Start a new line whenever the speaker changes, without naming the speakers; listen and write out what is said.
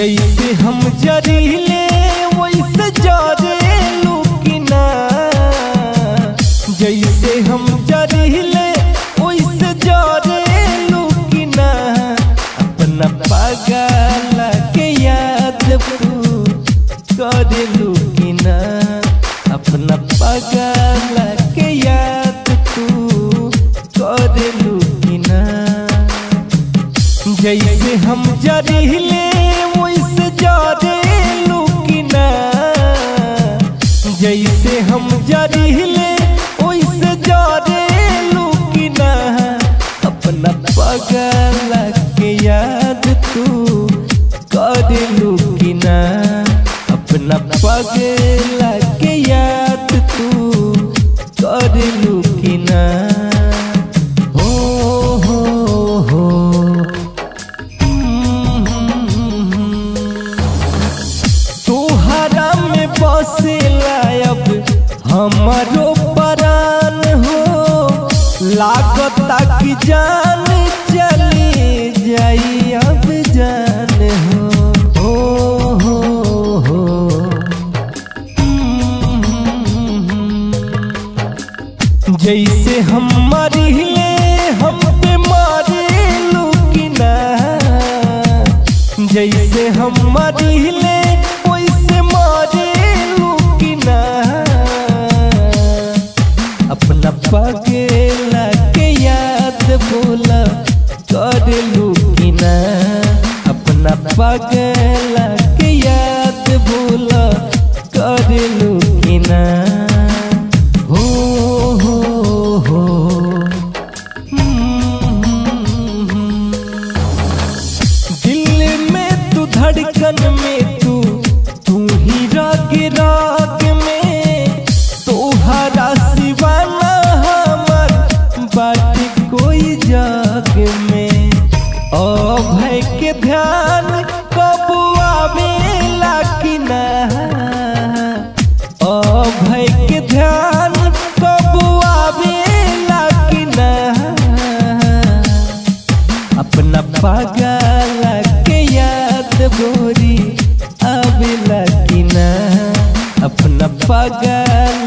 जैसे हम जरीले वैसे जरेलू कि ना, जैसे हम जरीले वैसे जरेलू कि ना। अपना पागल के याद तू करेलू कि ना, अपना पागल के याद तू करेलू कि ना। जैसे हम जरीले वैसे जरेलू कि ना, जैसे हम जरीले वैसे जरेलू कि ना। अपना पागल के याद तू करेलू कि ना, अपना पागल के याद तू करेलू कि ना। बसेला अब हमारो परान हो, लागता कि जान चली जाई अब जान हो। जैसे हम मरीले हम पे मारेलू कि ना, जैसे हम मरीले वैसे मारेलू कि ना। अपना पागल के याद बोला करेलू कि ना, अपना पागल के याद बोला करेलू कि ना। दिल में तू धड़कन में तू ही राग राग में, तोहरा सिवाना हमार बात कोई जाग में। ओ भय के ध्यान कब आवेला कि ना, ओ भय के ध्यान कब आवेला कि ना। अपना पागल के याद गोरी आवेला कि ना, अपना पागल